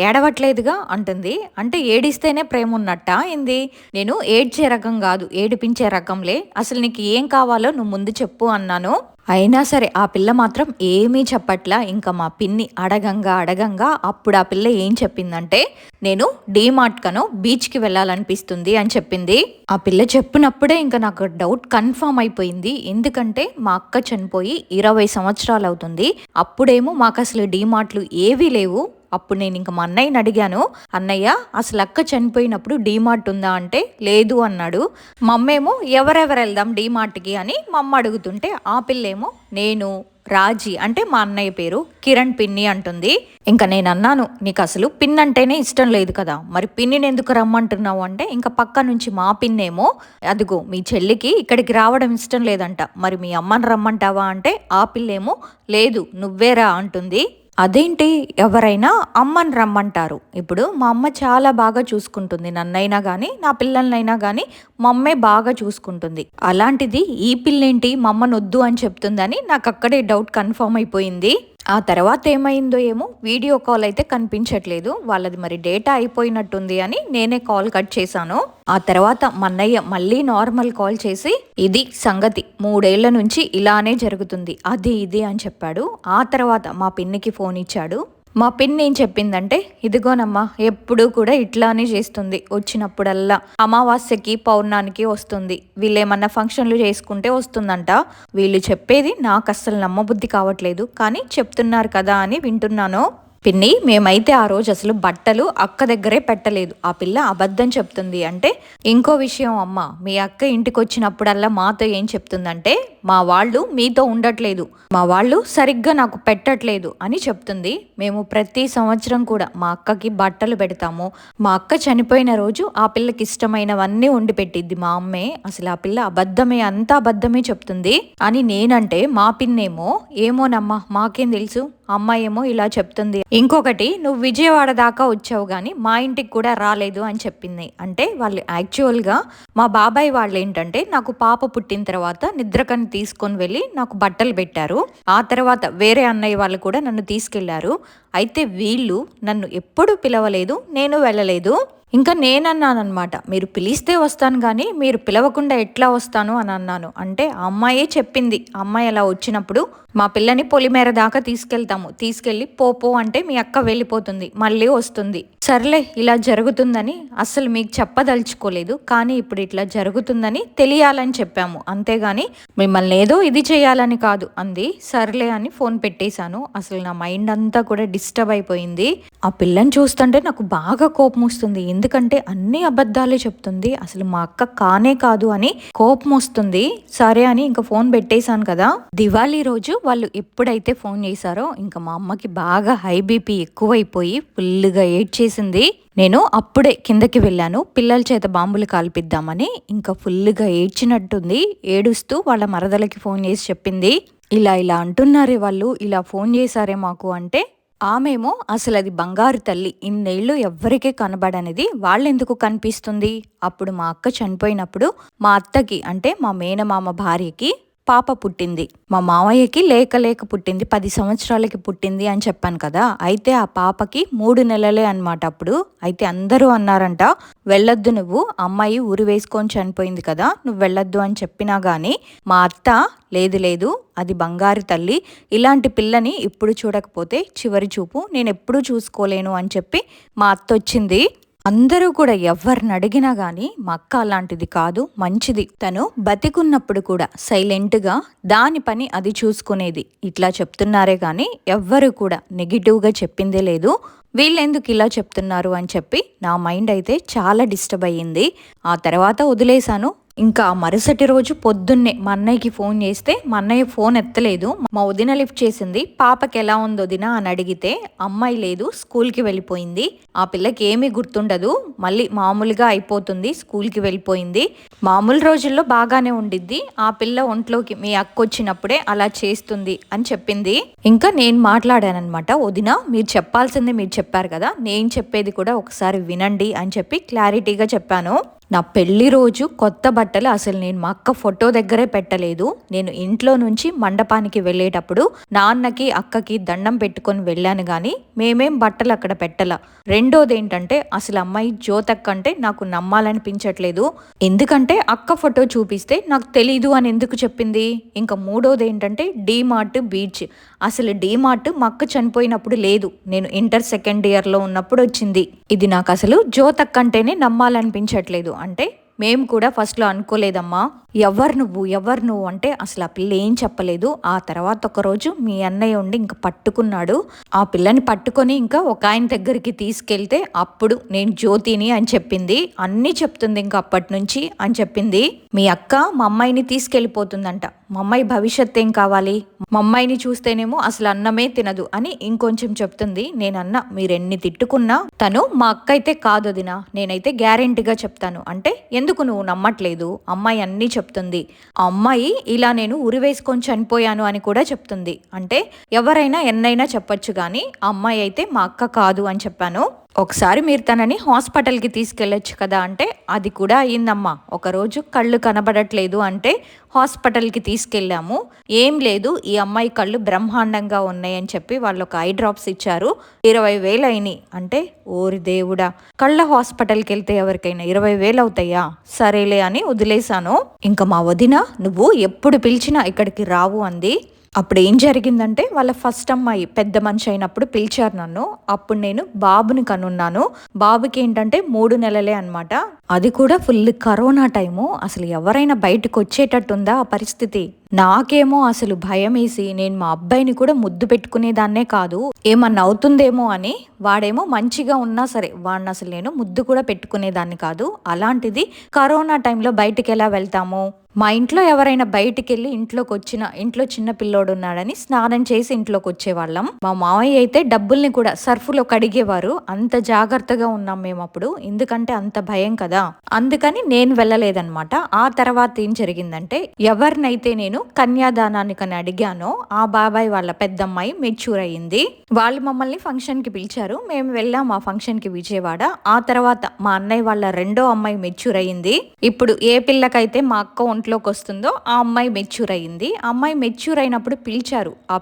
ఏడవట్లేదుగా అంటుంది. అంటే ఏడిస్తేనే ప్రేమ ఉన్నట్ట ఏంది? నేను ఏడ్చే రకం కాదు, ఏడిపించే రకంలే, అసలు నీకు ఏం కావాలో నువ్వు ముందు చెప్పు అన్నాను. అయినా సరే ఆ పిల్ల మాత్రం ఏమీ చెప్పట్లా. ఇంకా మా పిన్ని అడగంగా అప్పుడు ఆ పిల్ల ఏం చెప్పిందంటే, నేను డీమార్ట్ కను బీచ్కి వెళ్ళాలనిపిస్తుంది అని చెప్పింది. ఆ పిల్ల చెప్పినప్పుడే ఇంకా నాకు డౌట్ కన్ఫర్మ్ అయిపోయింది. ఎందుకంటే మా అక్క చనిపోయి 20 సంవత్సరాలు అవుతుంది. అప్పుడేమో మాకు అసలు డీమార్ట్లు ఏవీ లేవు. అప్పుడు నేను ఇంకా మా అన్నయ్యని అడిగాను, అన్నయ్య అసలు అక్క చనిపోయినప్పుడు డీమార్ట్ ఉందా అంటే లేదు అన్నాడు. మమ్మేమో ఎవరెవరు వెళ్దాం డీమార్ట్కి అని మా అమ్మ అడుగుతుంటే, ఆ పిల్లేమో నేను రాజీ అంటే మా అన్నయ్య పేరు కిరణ్ పిన్ని అంటుంది. ఇంకా నేను అన్నాను, నీకు అసలు పిన్ అంటేనే ఇష్టం లేదు కదా, మరి పిన్నిని ఎందుకు రమ్మంటున్నావు అంటే, ఇంకా పక్క నుంచి మా పిన్నేమో, అదిగో మీ చెల్లికి ఇక్కడికి రావడం ఇష్టం లేదంట, మరి మీ అమ్మని రమ్మంటావా అంటే ఆ పిల్లేమో లేదు నువ్వేరా అంటుంది. అదేంటి, ఎవరైనా అమ్మని రమ్మంటారు. ఇప్పుడు మా అమ్మ చాలా బాగా చూసుకుంటుంది, నన్నైనా కానీ నా పిల్లలనైనా కానీ మా అమ్మే బాగా చూసుకుంటుంది. అలాంటిది ఈ పిల్లేంటి మా అమ్మను వద్దు అని చెప్తుందని నాకు అక్కడే డౌట్ కన్ఫర్మ్ అయిపోయింది. ఆ తర్వాత ఏమైందో ఏమో, వీడియో కాల్ అయితే కనిపించట్లేదు, వాళ్ళది మరి డేటా అయిపోయినట్టుంది అని నేనే కాల్ కట్ చేశాను. ఆ తర్వాత మన్నయ్య మళ్ళీ నార్మల్ కాల్ చేసి, ఇది సంగతి, 3 ఏళ్ల నుంచి ఇలానే జరుగుతుంది అది ఇది అని చెప్పాడు. ఆ తర్వాత మా పిన్నికి ఫోన్ ఇచ్చాడు. మా పిన్ని ఏం చెప్పిందంటే, ఇదిగోనమ్మా ఎప్పుడూ కూడా ఇట్లానే చేస్తుంది, వచ్చినప్పుడల్లా అమావాస్యకి పౌర్ణానికి వస్తుంది, వీళ్ళేమన్నా ఫంక్షన్లు చేసుకుంటే వస్తుందంట. వీళ్ళు చెప్పేది నాకు అస్సలు నమ్మబుద్ధి కావట్లేదు, కానీ చెప్తున్నారు కదా అని వింటున్నాను. పిన్ని, మేమైతే ఆ రోజు అసలు బట్టలు అక్క దగ్గరే పెట్టలేదు, ఆ పిల్ల అబద్ధం చెప్తుంది అంటే. ఇంకో విషయం అమ్మ, మీ అక్క ఇంటికి వచ్చినప్పుడల్లా మాతో ఏం చెప్తుందంటే, మా వాళ్ళు మీతో ఉండట్లేదు, మా వాళ్ళు సరిగ్గా నాకు పెట్టట్లేదు అని చెప్తుంది. మేము ప్రతి సంవత్సరం కూడా మా అక్కకి బట్టలు పెడతాము. మా అక్క చనిపోయిన రోజు ఆ పిల్లకి ఇష్టమైనవన్నీ వండి పెట్టిద్ది మా అమ్మే. అసలు ఆ పిల్ల అబద్ధమే, అంతా అబద్ధమే చెప్తుంది అని నేనంటే, మా పిన్నేమో ఏమోనమ్మా మాకేం తెలుసు, అమ్మాయి ఏమో ఇలా చెప్తుంది. ఇంకొకటి, నువ్వు విజయవాడ దాకా వచ్చావు కానీ మా ఇంటికి కూడా రాలేదు అని చెప్పింది. అంటే వాళ్ళు యాక్చువల్గా మా బాబాయ్ వాళ్ళు ఏంటంటే నాకు పాప పుట్టిన తర్వాత నిద్రకని తీసుకొని వెళ్ళి నాకు బట్టలు పెట్టారు. ఆ తర్వాత వేరే అన్నయ్య వాళ్ళు కూడా నన్ను తీసుకెళ్లారు. అయితే వీళ్ళు నన్ను ఎప్పుడూ పిలవలేదు, నేను వెళ్ళలేదు. ఇంకా నేనన్నానమాట, మీరు పిలిస్తే వస్తాను కానీ మీరు పిలవకుండా ఎట్లా వస్తాను అని అన్నాను. అంటే ఆ అమ్మాయే చెప్పింది, అమ్మాయి అలా వచ్చినప్పుడు మా పిల్లని పొలిమేర దాకా తీసుకెళ్ళి పో అంటే మీ అక్క వెళ్ళిపోతుంది, మళ్ళీ వస్తుంది. సర్లే ఇలా జరుగుతుందని అస్సలు మీకు చెప్పదలుచుకోలేదు, కానీ ఇప్పుడు ఇట్లా జరుగుతుందని తెలియాలని చెప్పాము, అంతేగాని మిమ్మల్ని ఏదో ఇది చేయాలని కాదు అంది. సర్లే అని ఫోన్ పెట్టేశాను. అసలు నా మైండ్ అంతా కూడా డిస్టర్బ్ అయిపోయింది. ఆ పిల్లని చూస్తుంటే నాకు బాగా కోపం వస్తుంది. ఎందుకంటే అన్ని అబద్ధాలే చెప్తుంది, అసలు మా అక్క కానే కాదు అని కోపం వస్తుంది. సరే అని ఇంకా ఫోన్ పెట్టేశాను కదా. దివాళీ రోజు వాళ్ళు ఎప్పుడైతే ఫోన్ చేశారో ఇంకా మా అమ్మకి బాగా హై బీపీ ఎక్కువైపోయి ఫుల్గా ఏడ్చేసింది. నేను అప్పుడే కిందకి వెళ్ళాను పిల్లల చేత బాంబులు కాల్పిద్దామని. ఇంకా ఫుల్గా ఏడ్చినట్టుంది. ఏడుస్తూ వాళ్ళ మరదలకి ఫోన్ చేసి చెప్పింది, ఇలా అంటున్నారే వాళ్ళు, ఇలా ఫోన్ చేశారే మాకు అంటే. ఆమెమో అసలు అది బంగారు తల్లి, ఇన్నేళ్ళు ఎవ్వరికీ కనబడనిది వాళ్ళెందుకు కనిపిస్తుంది. అప్పుడు మా అక్క చనిపోయినప్పుడు మా అత్తకి అంటే మా మేనమామ భార్యకి పాప పుట్టింది. మా మామయ్యకి లేక పుట్టింది, 10 సంవత్సరాలకి పుట్టింది అని చెప్పాను కదా. అయితే ఆ పాపకి 3 నెలలే అనమాట అప్పుడు. అయితే అందరూ అన్నారంట, వెళ్ళొద్దు నువ్వు, అమ్మాయి ఊరు వేసుకొని చనిపోయింది కదా, నువ్వు వెళ్ళొద్దు అని చెప్పినా కానీ మా అత్త లేదు అది బంగారు తల్లి, ఇలాంటి పిల్లని ఇప్పుడు చూడకపోతే చివరి చూపు నేను ఎప్పుడూ చూసుకోలేను అని చెప్పి మా అత్త వచ్చింది. అందరూ కూడా ఎవరిని అడిగినా కానీ మా అక్క అలాంటిది కాదు, మంచిది. తను బతికున్నప్పుడు కూడా సైలెంట్గా దాని పని అది చూసుకునేది. ఇట్లా చెప్తున్నారే కానీ ఎవ్వరు కూడా నెగిటివ్గా చెప్పిందే లేదు. వీళ్ళెందుకు ఇలా చెప్తున్నారు అని చెప్పి నా మైండ్ అయితే చాలా డిస్టర్బ్ అయ్యింది. ఆ తర్వాత వదిలేశాను. ఇంకా మరుసటి రోజు పొద్దున్నే మా అన్నయ్యకి ఫోన్ చేస్తే మా అన్నయ్య ఫోన్ ఎత్తలేదు. మా వదిన లిఫ్ట్ చేసింది. పాపకి ఎలా ఉంది వదిన అని అడిగితే అమ్మాయి లేదు, స్కూల్కి వెళ్ళిపోయింది, ఆ పిల్లకి ఏమీ గుర్తుండదు, మళ్ళీ మామూలుగా అయిపోతుంది, స్కూల్కి వెళ్ళిపోయింది, మామూలు రోజుల్లో బాగానే ఉండిద్ది, ఆ పిల్ల ఒంట్లోకి మీ అక్క వచ్చినప్పుడే అలా చేస్తుంది అని చెప్పింది. ఇంకా నేను మాట్లాడానమాట, వదిన మీరు చెప్పాల్సింది మీరు చెప్పారు కదా, నేను చెప్పేది కూడా ఒకసారి వినండి అని చెప్పి క్లారిటీగా చెప్పాను. నా పెళ్లి రోజు కొత్త బట్టలు అసలు నేను మా అక్క ఫోటో దగ్గరే పెట్టలేదు. నేను ఇంట్లో నుంచి మండపానికి వెళ్ళేటప్పుడు నాన్నకి అక్కకి దండం పెట్టుకొని వెళ్ళాను కానీ మేమేం బట్టలు అక్కడ పెట్టాల. రెండోది ఏంటంటే అసలు అమ్మాయి జ్యోతక్క అంటే నాకు నమ్మాలనిపించట్లేదు. ఎందుకంటే అక్క ఫోటో చూపిస్తే నాకు తెలీదు అని ఎందుకు చెప్పింది. ఇంకా మూడోది ఏంటంటే డీమార్ట్ బీచ్, అసలు డీమార్ట్ మా అక్క చనిపోయినప్పుడు లేదు, నేను ఇంటర్ సెకండ్ ఇయర్లో ఉన్నప్పుడు వచ్చింది. ఇది నాకు అసలు జ్యోతక్క అంటేనే నమ్మాలనిపించట్లేదు. అంటే మేము కూడా ఫస్ట్లో అనుకోలేదమ్మా, ఎవరు నువ్వు అంటే అసలు ఆ పిల్ల ఏం చెప్పలేదు. ఆ తర్వాత ఒకరోజు మీ అన్నయ్య ఉండి ఇంకా పట్టుకున్నాడు. ఆ పిల్లని పట్టుకొని ఇంకా ఒక ఆయన దగ్గరికి తీసుకెళ్తే అప్పుడు నేను జ్యోతిని అని చెప్పింది. అన్నీ చెప్తుంది ఇంకా అప్పటి నుంచి అని చెప్పింది. మీ అక్క మా అమ్మాయిని తీసుకెళ్ళిపోతుందంట, మా అమ్మాయి భవిష్యత్ ఏం కావాలి, మా అమ్మాయిని చూస్తేనేమో అసలు అన్నమే తినదు అని ఇంకొంచెం చెప్తుంది. నేనన్నా మీరెన్ని తిట్టుకున్నా తను మా అక్క అయితే కాదు వదినా, నేనైతే గ్యారెంటీగా చెప్తాను. అంటే ఎందుకు నువ్వు నమ్మట్లేదు, అమ్మాయి అన్నీ చెప్తుంది, ఆ అమ్మాయి ఇలా నేను ఉరివేసుకొని చనిపోయాను అని కూడా చెప్తుంది. అంటే ఎవరైనా ఎన్నైనా చెప్పొచ్చు కానీ ఆ అమ్మాయి అయితే మా అక్క కాదు అని చెప్పాను. ఒకసారి మీరు తనని హాస్పిటల్కి తీసుకెళ్ళొచ్చు కదా అంటే అది కూడా అయ్యిందమ్మా. ఒకరోజు కళ్ళు కనబడట్లేదు అంటే హాస్పిటల్కి తీసుకెళ్ళాము. ఏం లేదు, ఈ అమ్మాయి కళ్ళు బ్రహ్మాండంగా ఉన్నాయని చెప్పి వాళ్ళు ఒక ఐ డ్రాప్స్ ఇచ్చారు. 20,000 అయినాయి. అంటే ఓరి దేవుడా, కళ్ళ హాస్పిటల్కి వెళ్తే ఎవరికైనా 20,000 అవుతాయా, సరేలే అని వదిలేశాను. ఇంకా మా వదిన నువ్వు ఎప్పుడు పిలిచినా ఇక్కడికి రావు అంది. అప్పుడు ఏం జరిగిందంటే వాళ్ళ ఫస్ట్ అమ్మాయి పెద్ద మనిషి అయినప్పుడు పిలిచారు నన్ను. అప్పుడు నేను బాబుని కనున్నాను. బాబుకి ఏంటంటే 3 నెలలే అనమాట. అది కూడా ఫుల్ కరోనా టైము. అసలు ఎవరైనా బయటకు వచ్చేటట్టుందా ఆ పరిస్థితి. నాకేమో అసలు భయం వేసి నేను మా అబ్బాయిని కూడా ముద్దు పెట్టుకునేదాన్నే కాదు, ఏమన్నా అవుతుందేమో అని. వాడేమో మంచిగా ఉన్నా సరే వాడిని అసలు నేను ముద్దు కూడా పెట్టుకునేదాన్ని కాదు. అలాంటిది కరోనా టైంలో బయటికి ఎలా వెళ్తాము. మా ఇంట్లో ఎవరైనా బయటికి వెళ్ళి ఇంట్లో చిన్న పిల్లోడు ఉన్నాడని స్నానం చేసి ఇంట్లోకి వచ్చేవాళ్ళం. మా మామయ్య అయితే డబ్బుల్ని కూడా సర్ఫులో కడిగేవారు. అంత జాగ్రత్తగా ఉన్నాం మేము అప్పుడు, ఎందుకంటే అంత భయం కదా. అందుకని నేను వెళ్ళలేదన్నమాట. ఆ తర్వాత ఏం జరిగిందంటే ఎవరినైతే నేను నేను కన్యాదానానికని అడిగానో ఆ బాబాయ్ వాళ్ళ పెద్దమ్మాయి మెచ్యూర్ అయ్యింది. వాళ్ళు మమ్మల్ని ఫంక్షన్కి పిలిచారు. మేము వెళ్ళాం ఆ ఫంక్షన్కి విజయవాడ. ఆ తర్వాత మా అన్నయ్య వాళ్ళ రెండో అమ్మాయి మెచ్యూర్ అయ్యింది. ఇప్పుడు ఏ పిల్లకైతే మా అక్క ఒంట్లోకి వస్తుందో ఆ అమ్మాయి మెచ్యూర్ అయ్యింది. ఆ అమ్మాయి మెచ్యూర్ అయినప్పుడు పిలిచారు. ఆ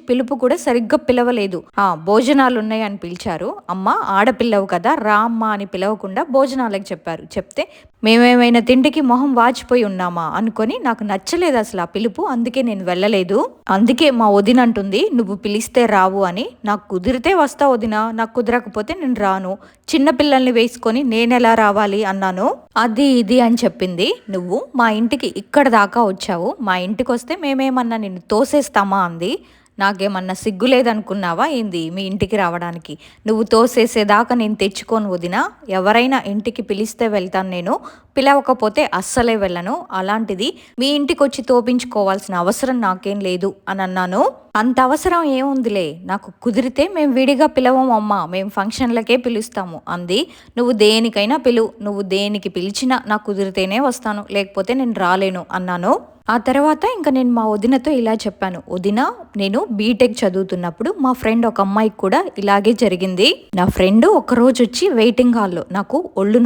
పిలుపు కూడా సరిగ్గా పిలవలేదు. భోజనాలు ఉన్నాయని పిలిచారు. అమ్మ ఆడపిల్లవు కదా రా అమ్మ అని పిలవకుండా భోజనాలకు చెప్పారు. చెప్తే మేమేమైనా తిండికి మొహం వాచిపోయి ఉన్నామా అనుకొని నాకు నచ్చలేదు అసలు ఆ పిలుపు. అందుకే నేను వెళ్ళలేదు. అందుకే మా వదిన అంటుంది నువ్వు పిలిస్తే రావు అని. నాకు కుదిరితే వస్తా వదిన, నాకు కుదరకపోతే నేను రాను. చిన్న పిల్లల్ని వేసుకొని నేనెలా రావాలి అన్నాను. అది ఇది అని చెప్పింది. నువ్వు మా ఇంటికి ఇక్కడ దాకా వచ్చావు, మా ఇంటికి వస్తే మేమేమన్నా నిన్ను తోసేస్తామా అంది. నాకేమన్నా సిగ్గు లేదనుకున్నావా ఏంది మీ ఇంటికి రావడానికి? నువ్వు తోసేసేదాకా నేను తెచ్చుకోను వదినా. ఎవరైనా ఇంటికి పిలిస్తే వెళ్తాను నేను, పిలవకపోతే అస్సలే వెళ్ళను. అలాంటిది మీ ఇంటికి వచ్చి తోపించుకోవాల్సిన అవసరం నాకేం లేదు అని అన్నాను. అంత అవసరం ఏముందిలే, నాకు కుదిరితే మేము విడిగా పిలవం అమ్మా, మేము ఫంక్షన్లకే పిలుస్తాము అంది. నువ్వు దేనికైనా పిలువు, నువ్వు దేనికి పిలిచినా నాకు కుదిరితేనే వస్తాను, లేకపోతే నేను రాలేను అన్నాను. ఆ తర్వాత ఇంకా నేను మా వదినతో ఇలా చెప్పాను. వదిన, నేను బీటెక్ చదువుతున్నప్పుడు మా ఫ్రెండ్ ఒక అమ్మాయికి కూడా ఇలాగే జరిగింది. నా ఫ్రెండ్ ఒకరోజు వచ్చి వెయిటింగ్ హాల్లో నాకు ఒళ్ళు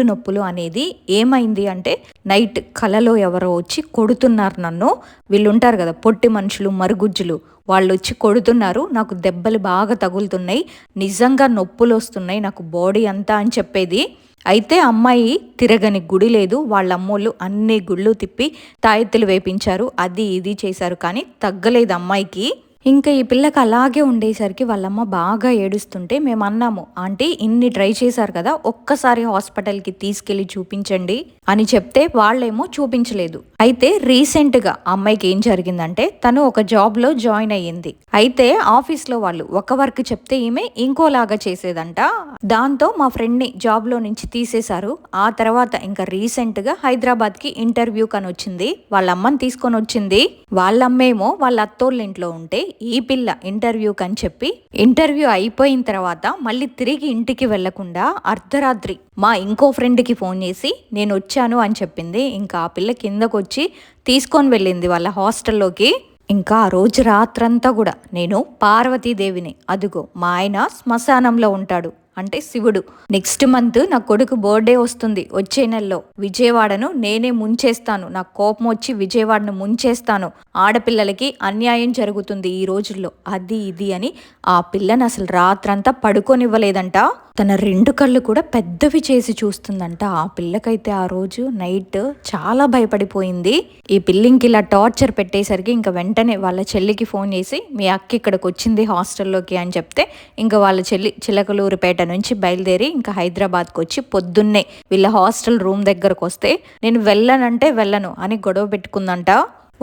నొప్పులు అనేది ఏమైంది అంటే, నైట్ కలలో ఎవరో వచ్చి కొడుతున్నారు నన్ను. వీళ్ళు ఉంటారు కదా పొట్టి మనుషులు, మరుగుజ్జులు, వాళ్ళు వచ్చి కొడుతున్నారు. నాకు దెబ్బలు బాగా తగులుతున్నాయి, నిజంగా నొప్పులు వస్తున్నాయి నాకు బాడీ అంతా అని చెప్పేది. అయితే అమ్మాయి తిరగని గుడి లేదు. వాళ్ళ అమ్మోళ్ళు అన్ని గుళ్ళు తిప్పి తాయెత్తులు వేపించారు, అది ఇది చేశారు, కానీ తగ్గలేదు అమ్మాయికి. ఇంకా ఈ పిల్లకి అలాగే ఉండేసరికి వాళ్ళమ్మ బాగా ఏడుస్తుంటే మేము అన్నాము, ఆంటీ ఇన్ని ట్రై చేశారు కదా, ఒక్కసారి హాస్పిటల్కి తీసుకెళ్ళి చూపించండి అని చెప్తే వాళ్ళేమో చూపించలేదు. అయితే రీసెంట్గా అమ్మాయికి ఏం జరిగిందంటే, తను ఒక జాబ్లో జాయిన్ అయ్యింది. అయితే ఆఫీస్లో వాళ్ళు ఒక వర్క్ చెప్తే ఈమె ఇంకోలాగా చేసేదంట. దాంతో మా ఫ్రెండ్ని జాబ్లో నుంచి తీసేశారు. ఆ తర్వాత ఇంకా రీసెంట్గా హైదరాబాద్కి ఇంటర్వ్యూ కని వచ్చింది. వాళ్ళ అమ్మని తీసుకొని వచ్చింది. వాళ్ళమ్మేమో వాళ్ళ అత్తోళ్ళ ఇంట్లో ఉంటే ఈ పిల్ల ఇంటర్వ్యూ కని చెప్పి ఇంటర్వ్యూ అయిపోయిన తర్వాత మళ్ళీ తిరిగి ఇంటికి వెళ్లకుండా అర్ధరాత్రి మా ఇంకో ఫ్రెండ్కి ఫోన్ చేసి నేను వచ్చాను అని చెప్పింది. ఇంకా ఆ పిల్ల కిందకు వచ్చి తీసుకొని వెళ్ళింది వాళ్ళ హాస్టల్లోకి. ఇంకా ఆ రోజు రాత్రంతా కూడా నేను పార్వతీదేవిని, అదుగో మా ఆయన శ్మశానంలో ఉంటాడు అంటే శివుడు, నెక్స్ట్ మంత్ నా కొడుకు బర్త్డే వస్తుంది వచ్చే నెలలో, విజయవాడను నేనే ముంచేస్తాను, నాకు కోపం వచ్చి విజయవాడను ముంచేస్తాను, ఆడపిల్లలకి అన్యాయం జరుగుతుంది ఈ రోజుల్లో, అది ఇది అని ఆ పిల్లని అసలు రాత్రంతా పడుకోనివ్వలేదంట. తన రెండు కళ్ళు కూడా పెద్దవి చేసి చూస్తుందంట. ఆ పిల్లకైతే ఆ రోజు నైట్ చాలా భయపడిపోయింది. ఈ పిల్లింకి ఇలా టార్చర్ పెట్టేసరికి ఇంకా వెంటనే వాళ్ళ చెల్లికి ఫోన్ చేసి మీ అక్క ఇక్కడికి వచ్చింది హాస్టల్లోకి అని చెప్తే, ఇంకా వాళ్ళ చెల్లి చిలకలూరుపేట నుంచి బయలుదేరి ఇంకా హైదరాబాద్కి వచ్చి పొద్దున్నే వీళ్ళ హాస్టల్ రూమ్ దగ్గరకు వస్తే నేను వెళ్ళనంటే వెళ్ళను అని గొడవ పెట్టుకుందంట.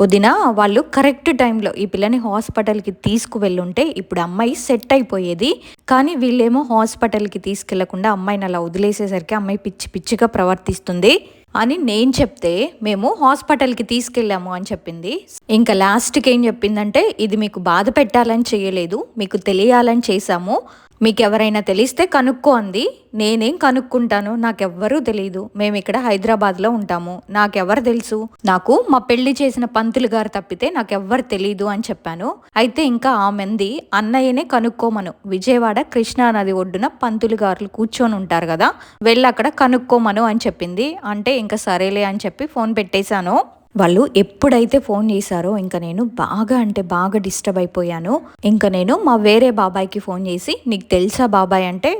వదిన, వాళ్ళు కరెక్ట్ టైంలో ఈ పిల్లని హాస్పిటల్కి తీసుకువెళ్ళుంటే ఇప్పుడు అమ్మాయి సెట్ అయిపోయేది. కానీ వీళ్ళేమో హాస్పిటల్కి తీసుకెళ్లకుండా అమ్మాయిని అలా వదిలేసేసరికి అమ్మాయి పిచ్చి పిచ్చిగా ప్రవర్తిస్తుంది అని నేను చెప్తే మేము హాస్పిటల్కి తీసుకెళ్ళాము అని చెప్పింది. ఇంకా లాస్ట్కి ఏం చెప్పిందంటే, ఇది మీకు బాధ పెట్టాలని చేయలేదు, మీకు తెలియాలని చేశాము, మీకు ఎవరైనా తెలిస్తే కనుక్కో అంది. నేనేం కనుక్కుంటాను, నాకెవ్వరూ తెలీదు, మేము ఇక్కడ హైదరాబాద్లో ఉంటాము, నాకెవరు తెలుసు, నాకు మా పెళ్లి చేసిన పంతులు గారు తప్పితే నాకెవ్వరు తెలీదు అని చెప్పాను. అయితే ఇంకా ఆమెంది అన్నయ్యనే కనుక్కోమను, విజయవాడ కృష్ణానది ఒడ్డున పంతులు గారులు కూర్చొని ఉంటారు కదా, వెళ్ళి అక్కడ కనుక్కోమను అని చెప్పింది. అంటే ఇంకా సరేలే అని చెప్పి ఫోన్ పెట్టేశాను. వాళ్ళు ఎప్పుడైతే ఫోన్ చేశారో ఇంకా నేను బాగా అంటే బాగా డిస్టర్బ్ అయిపోయాను. ఇంకా నేను మా వేరే బాబాయ్కి ఫోన్ చేసి నీకు తెలుసా బాబాయ్ అంటే,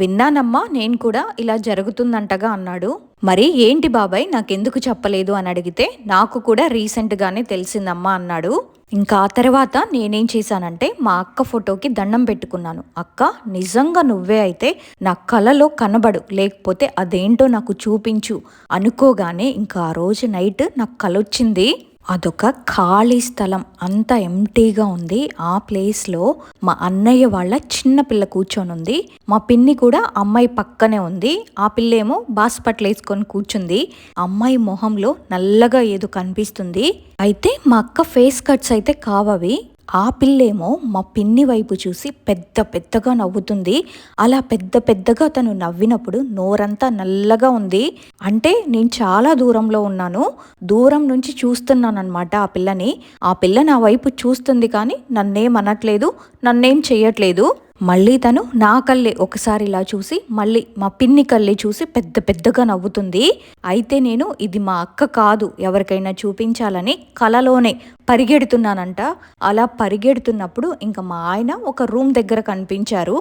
విన్నానమ్మా, నేను కూడా ఇలా జరుగుతుందంటగా అన్నాడు. మరి ఏంటి బాబాయ్ నాకెందుకు చెప్పలేదు అని అడిగితే, నాకు కూడా రీసెంట్గానే తెలిసిందమ్మా అన్నాడు. ఇంకా ఆ తర్వాత నేనేం చేశానంటే మా అక్క ఫోటోకి దండం పెట్టుకున్నాను. అక్క, నిజంగా నువ్వే అయితే నా కలలో కనబడు, లేకపోతే అదేంటో నాకు చూపించు అనుకోగానే ఇంకా ఆ రోజు నైట్ నాకు కలొచ్చింది. అదొక ఖాళీ స్థలం, అంత ఎంటీగా ఉంది. ఆ ప్లేస్లో మా అన్నయ్య వాళ్ళ చిన్న పిల్ల కూర్చొని ఉంది. మా పిన్ని కూడా అమ్మాయి పక్కనే ఉంది. ఆ పిల్లేమో బాస్పట్లు వేసుకొని కూర్చుంది. అమ్మాయి మొహంలో నల్లగా ఏదో కనిపిస్తుంది. అయితే మా అక్క ఫేస్ కట్స్ అయితే కావవి. ఆ పిల్లేమో మా పిన్ని వైపు చూసి పెద్ద పెద్దగా నవ్వుతుంది. అలా పెద్ద పెద్దగా తను నవ్వినప్పుడు నోరంతా నల్లగా ఉంది. అంటే నేను చాలా దూరంలో ఉన్నాను. దూరం నుంచి చూస్తున్నానన్నమాట ఆ పిల్లని. ఆ పిల్ల నా వైపు చూస్తుంది కానీ నన్నేం అనట్లేదు, నన్నేం చెయ్యట్లేదు. మళ్ళీ తను నా కళ్ళే ఒకసారి ఇలా చూసి మళ్ళీ మా పిన్ని కళ్ళే చూసి పెద్ద పెద్దగా నవ్వుతుంది. అయితే నేను ఇది మా అక్క కాదు, ఎవరికైనా చూపించాలని కలలోనే పరిగెడుతున్నానంట. అలా పరిగెడుతున్నప్పుడు ఇంకా మా ఆయన ఒక రూమ్ దగ్గర కనిపించారు.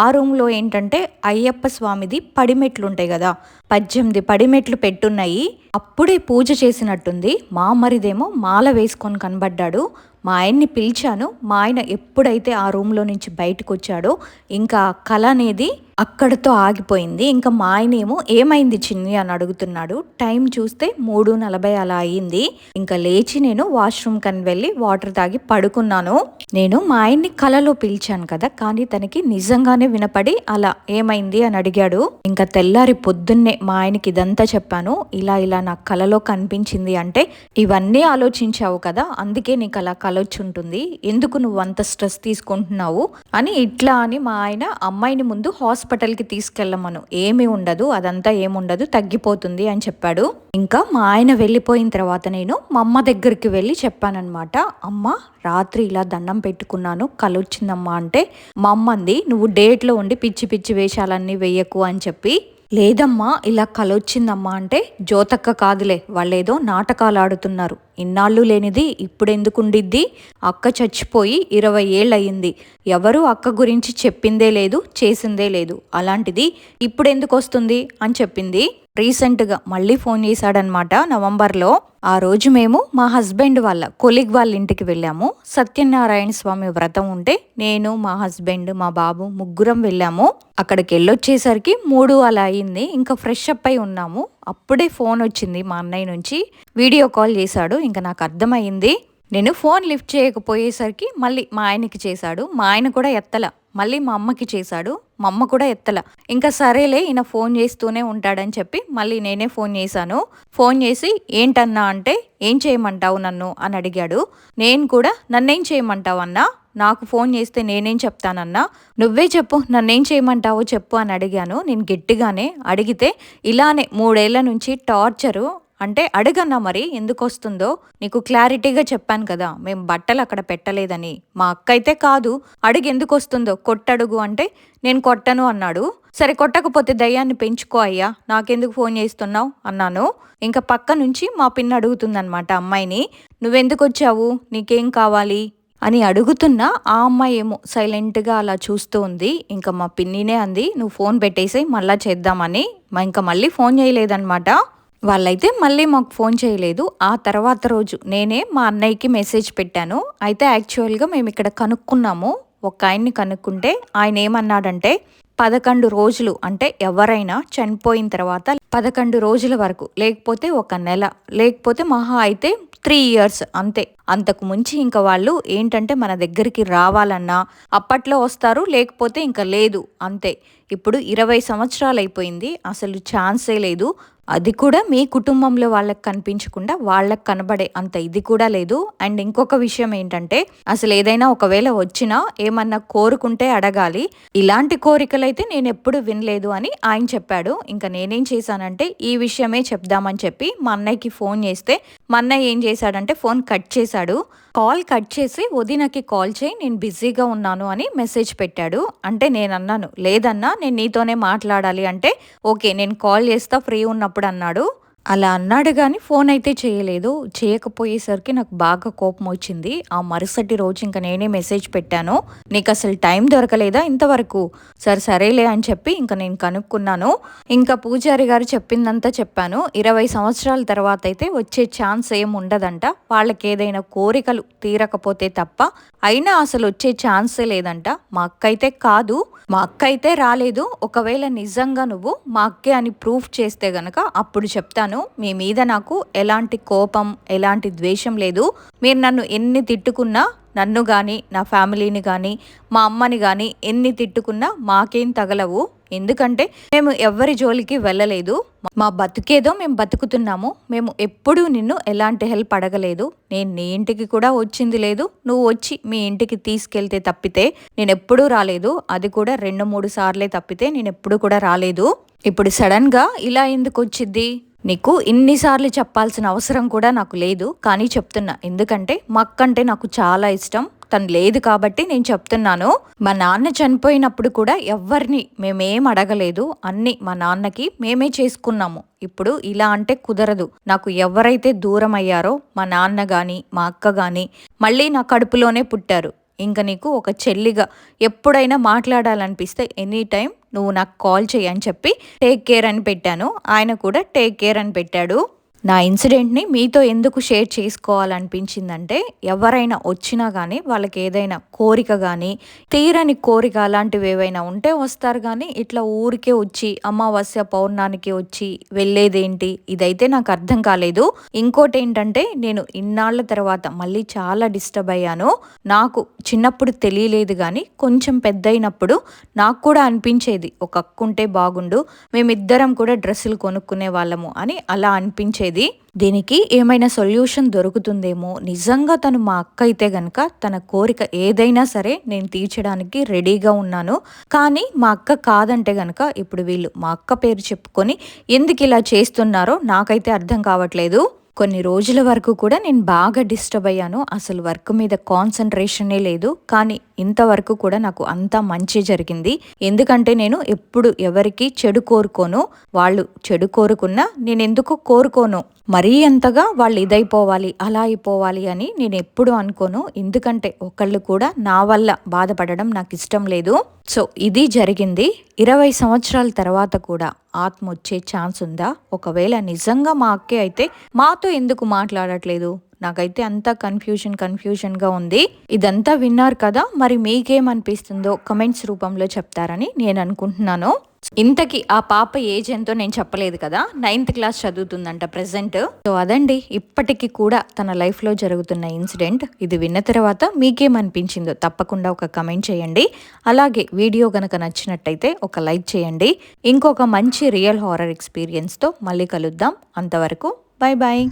ఆ రూమ్లో ఏంటంటే అయ్యప్ప స్వామిది పడిమెట్లు కదా, 18 పడిమెట్లు పెట్టున్నాయి. అప్పుడే పూజ చేసినట్టుంది. మా మరిదేమో మాల వేసుకొని కనబడ్డాడు. మా ఆయన్ని పిలిచాను. మా ఆయన ఎప్పుడైతే ఆ రూమ్లో నుంచి బయటకు వచ్చాడో ఇంకా కళ అనేది అక్కడితో ఆగిపోయింది. ఇంకా మా ఆయన ఏమో ఏమైంది చిన్ని అని అడుగుతున్నాడు. టైం చూస్తే 3:40 అలా అయ్యింది. ఇంకా లేచి నేను వాష్రూమ్ కని వెళ్ళి వాటర్ తాగి పడుకున్నాను. నేను మా ఆయన్ని కలలో పిలిచాను కదా, కానీ తనకి నిజంగానే వినపడి అలా ఏమైంది అని అడిగాడు. ఇంకా తెల్లారి పొద్దున్నే మా ఆయనకి ఇదంతా చెప్పాను. ఇలా ఇలా నాకు కలలో కనిపించింది అంటే, ఇవన్నీ ఆలోచించావు కదా, అందుకే నీకు అలా కలొచ్చుంటుంది, ఎందుకు నువ్వు అంత స్ట్రెస్ తీసుకుంటున్నావు అని ఇట్లా అని మా ఆయన అమ్మాయిని ముందు హాస్పిటల్కి తీసుకెళ్ళమను, ఏమీ ఉండదు, అదంతా ఏముండదు, తగ్గిపోతుంది అని చెప్పాడు. ఇంకా మా ఆయన వెళ్ళిపోయిన తర్వాత నేను మా అమ్మ దగ్గరికి వెళ్ళి చెప్పానన్నమాట. అమ్మ రాత్రి ఇలా దండం పెట్టుకున్నాను, కలొచ్చిందమ్మా అంటే మా అమ్మ అంది, నువ్వు డేట్లో ఉండి పిచ్చి పిచ్చి వేషాలన్నీ వెయ్యకు అని చెప్పి. లేదమ్మా ఇలా కలొచ్చిందమ్మా అంటే, జ్యోతక్క కాదులే, వాళ్ళేదో నాటకాలు ఆడుతున్నారు, ఇన్నాళ్ళు లేనిది ఇప్పుడెందుకు ఉండిద్ది, అక్క చచ్చిపోయి 20 ఏళ్ళు అయ్యింది, ఎవరు అక్క గురించి చెప్పిందే లేదు, చేసిందే లేదు, అలాంటిది ఇప్పుడెందుకు వస్తుంది అని చెప్పింది. రీసెంట్గా మళ్ళీ ఫోన్ చేశాడనమాట నవంబర్లో. ఆ రోజు మేము మా హస్బెండ్ వాళ్ళ కొలీగ్ వాళ్ళ ఇంటికి వెళ్ళాము. సత్యనారాయణ స్వామి వ్రతం ఉంటే నేను, మా హస్బెండ్, మా బాబు ముగ్గురం వెళ్ళాము. అక్కడికి వెళ్ళొచ్చేసరికి 3 అలా అయింది. ఇంకా ఫ్రెష్ అప్ అయి ఉన్నాము. అప్పుడే ఫోన్ వచ్చింది మా అన్నయ్య నుంచి. వీడియో కాల్ చేశాడు. ఇంకా నాకు అర్థమైంది. నేను ఫోన్ లిఫ్ట్ చేయకపోయేసరికి మళ్ళీ మా ఆయనకి చేశాడు. మా ఆయన కూడా ఎత్తల. మళ్ళీ మా అమ్మకి చేశాడు. మా అమ్మ కూడా ఎత్తల. ఇంకా సరేలే ఈయన ఫోన్ చేస్తూనే ఉంటాడని చెప్పి మళ్ళీ నేనే ఫోన్ చేశాను. ఫోన్ చేసి ఏంటన్నా అంటే, ఏం చేయమంటావు నన్ను అని అడిగాడు. నేను కూడా నన్నేం చేయమంటావు అన్నా, నాకు ఫోన్ చేస్తే నేనేం చెప్తానన్నా, నువ్వే చెప్పు నన్నేం చేయమంటావో చెప్పు అని అడిగాను. నేను గట్టిగానే అడిగితే, ఇలానే 3 ఏళ్ల నుంచి టార్చరు అంటే అడగన్నా, మరి ఎందుకు వస్తుందో నీకు క్లారిటీగా చెప్పాను కదా, మేము బట్టలు అక్కడ పెట్టలేదని. మా అక్క అయితే కాదు, అడుగు ఎందుకు వస్తుందో, కొట్టడుగు అంటే నేను కొట్టను అన్నాడు. సరే కొట్టకపోతే దయ్యాన్ని పెంచుకో అయ్యా, నాకెందుకు ఫోన్ చేస్తున్నావు అన్నాను. ఇంకా పక్క నుంచి మా పిన్ని అడుగుతుందనమాట అమ్మాయిని, నువ్వెందుకు వచ్చావు, నీకేం కావాలి అని అడుగుతున్నా. ఆ అమ్మాయి ఏమో సైలెంట్గా అలా చూస్తూ ఉంది. ఇంకా మా పిన్నినే అంది, నువ్వు ఫోన్ పెట్టేసి మళ్ళా చేద్దామని. ఇంకా మళ్ళీ ఫోన్ చేయలేదన్నమాట. వాళ్ళైతే మళ్ళీ మాకు ఫోన్ చేయలేదు. ఆ తర్వాత రోజు నేనే మా అన్నయ్యకి మెసేజ్ పెట్టాను. అయితే యాక్చువల్గా మేము ఇక్కడ కనుక్కున్నాము, ఒక ఆయన్ని కనుక్కుంటే ఆయన ఏమన్నాడంటే, 11 రోజులు అంటే ఎవరైనా చనిపోయిన తర్వాత 11 రోజుల వరకు, లేకపోతే 1 నెల, లేకపోతే మహా అయితే 3 years అంతే. అంతకు ముంచి ఇంకా వాళ్ళు ఏంటంటే మన దగ్గరికి రావాలన్నా అప్పట్లో వస్తారు, లేకపోతే ఇంకా లేదు అంతే. ఇప్పుడు 20 సంవత్సరాలు అయిపోయింది, అసలు ఛాన్సే లేదు. అది కూడా మీ కుటుంబంలో వాళ్ళకి కనిపించకుండా వాళ్ళకి కనబడే అంత ఇది కూడా లేదు. అండ్ ఇంకొక విషయం ఏంటంటే, అసలు ఏదైనా ఒకవేళ వచ్చినా ఏమన్నా కోరుకుంటే అడగాలి, ఇలాంటి కోరికలైతే నేను ఎప్పుడు వినలేదు అని ఆయన చెప్పాడు. ఇంకా నేనేం చేశానంటే ఈ విషయమే చెప్దామని చెప్పి మా అన్నయ్యకి ఫోన్ చేస్తే, మా అన్నయ్య ఏం చేశాడంటే ఫోన్ కట్ చేశాడు. కాల్ కట్ చేసి వదినకి కాల్ చేయి, నేను బిజీగా ఉన్నాను అని మెసేజ్ పెట్టాడు. అంటే నేను అన్నాను, లేదన్నా నేను నీతోనే మాట్లాడాలి అంటే, ఓకే నేను కాల్ చేస్తా ఫ్రీ ఉన్నప్పుడు అన్నాడు. అలా అన్నాడు కానీ ఫోన్ అయితే చేయలేదు. చేయకపోయేసరికి నాకు బాగా కోపం వచ్చింది. ఆ మరుసటి రోజు ఇంకా నేనే మెసేజ్ పెట్టాను, నీకు అసలు టైం దొరకలేదా ఇంతవరకు, సరేలే అని చెప్పి ఇంకా నేను కనుక్కున్నాను. ఇంకా పూజారి గారు చెప్పిందంతా చెప్పాను. 20 సంవత్సరాల తర్వాత అయితే వచ్చే ఛాన్స్ ఏం ఉండదంట, వాళ్ళకి ఏదైనా కోరికలు తీరకపోతే తప్ప, అయినా అసలు వచ్చే ఛాన్సే లేదంట. మా అక్క అయితే కాదు, మా అక్క అయితే రాలేదు. ఒకవేళ నిజంగా నువ్వు మా అక్కే అని ప్రూఫ్ చేస్తే గనక అప్పుడు చెప్తాను, మీ మీద నాకు ఎలాంటి కోపం ఎలాంటి ద్వేషం లేదు, మీరు నన్ను ఎన్ని తిట్టుకున్నా నన్ను కానీ నా ఫ్యామిలీని కానీ మా అమ్మని కానీ ఎన్ని తిట్టుకున్నా మాకేం తగలవు. ఎందుకంటే మేము ఎవ్వరి జోలికి వెళ్ళలేదు. మా బతుకేదో మేము బతుకుతున్నాము. మేము ఎప్పుడూ నిన్ను ఎలాంటి హెల్ప్ అడగలేదు. నేను నీ ఇంటికి కూడా వచ్చింది లేదు. నువ్వు వచ్చి మీ ఇంటికి తీసుకెళ్తే తప్పితే నేను ఎప్పుడూ రాలేదు. అది కూడా 2-3 సార్లే తప్పితే నేను ఎప్పుడు కూడా రాలేదు. ఇప్పుడు సడన్గా ఇలా ఎందుకు వచ్చింది? నీకు ఇన్నిసార్లు చెప్పాల్సిన అవసరం కూడా నాకు లేదు, కానీ చెప్తున్నా. ఎందుకంటే మా అక్క అంటే నాకు చాలా ఇష్టం. తను లేదు కాబట్టి నేను చెప్తున్నాను. మా నాన్న చనిపోయినప్పుడు కూడా ఎవరిని మేమేం అడగలేదు. అన్నీ మా నాన్నకి మేమే చేసుకున్నాము. ఇప్పుడు ఇలా అంటే కుదరదు. నాకు ఎవరైతే దూరం అయ్యారో మా నాన్న కానీ మా అక్క కానీ మళ్ళీ నా కడుపులోనే పుట్టారు. ఇంకా నీకు ఒక చెల్లిగా ఎప్పుడైనా మాట్లాడాలనిపిస్తే ఎనీ టైం నువ్వు నాకు కాల్ చెయ్యి అని చెప్పి టేక్ కేర్ అని పెట్టాను. ఆయన కూడా టేక్ కేర్ అని పెట్టాడు. నా ఇన్సిడెంట్ని మీతో ఎందుకు షేర్ చేసుకోవాలనిపించిందంటే, ఎవరైనా వచ్చినా కానీ వాళ్ళకి ఏదైనా కోరిక కానీ తీరని కోరిక అలాంటివి ఏవైనా ఉంటే వస్తారు, కానీ ఇట్లా ఊరికే వచ్చి అమావాస్య పౌర్ణానికి వచ్చి వెళ్ళేదేంటి, ఇదైతే నాకు అర్థం కాలేదు. ఇంకోటి ఏంటంటే, నేను ఇన్నాళ్ల తర్వాత మళ్ళీ చాలా డిస్టర్బ్ అయ్యాను. నాకు చిన్నప్పుడు తెలియలేదు, కానీ కొంచెం పెద్దయినప్పుడు నాకు కూడా అనిపించేది ఒక అక్కుంటే బాగుండు, మేమిద్దరం కూడా డ్రెస్సులు కొనుక్కునే వాళ్ళము అని అలా అనిపించేది. దీనికి ఏమైనా సొల్యూషన్ దొరుకుతుందేమో. నిజంగా తను మా అక్క అయితే గనక తన కోరిక ఏదైనా సరే నేను తీర్చడానికి రెడీగా ఉన్నాను. కానీ మా అక్క కాదంటే గనక ఇప్పుడు వీళ్ళు మా అక్క పేరు చెప్పుకొని ఎందుకు ఇలా చేస్తున్నారో నాకైతే అర్థం కావట్లేదు. కొన్ని రోజుల వరకు కూడా నేను బాగా డిస్టర్బ్ అయ్యాను. అసలు వర్క్ మీద కాన్సన్ట్రేషనే లేదు. కానీ ఇంతవరకు కూడా నాకు అంతా మంచి జరిగింది. ఎందుకంటే నేను ఎప్పుడు ఎవరికి చెడు కోరుకోను. వాళ్ళు చెడు కోరుకున్నా నేను ఎందుకు కోరుకోను. మరీ అంతగా వాళ్ళు ఇదైపోవాలి అలా అయిపోవాలి అని నేను ఎప్పుడు అనుకోను. ఎందుకంటే ఒకళ్ళు కూడా నా వల్ల బాధపడడం నాకు ఇష్టం లేదు. సో ఇది జరిగింది. 20 సంవత్సరాల తర్వాత కూడా ఆత్మ వచ్చే ఛాన్స్ ఉందా? ఒకవేళ నిజంగా మా అక్కే అయితే మాతో ఎందుకు మాట్లాడట్లేదు? నాకైతే అంతా కన్ఫ్యూజన్గా ఉంది. ఇదంతా విన్నారు కదా, మరి మీకేమనిపిస్తుందో కమెంట్స్ రూపంలో చెప్తారని నేను అనుకుంటున్నాను. ఇంతకీ ఆ పాప ఏజ్ ఎంతో నేను చెప్పలేదు కదా, 9th క్లాస్ చదువుతుందంట ప్రెసెంట్. సో అదండి ఇప్పటికీ కూడా తన లైఫ్లో జరుగుతున్న ఇన్సిడెంట్. ఇది విన్న తర్వాత మీకేమనిపించిందో తప్పకుండా ఒక కమెంట్ చేయండి. అలాగే వీడియో గనక నచ్చినట్టయితే ఒక లైక్ చేయండి. ఇంకొక మంచి రియల్ హారర్ ఎక్స్పీరియన్స్తో మళ్ళీ కలుద్దాం. అంతవరకు బై బాయ్.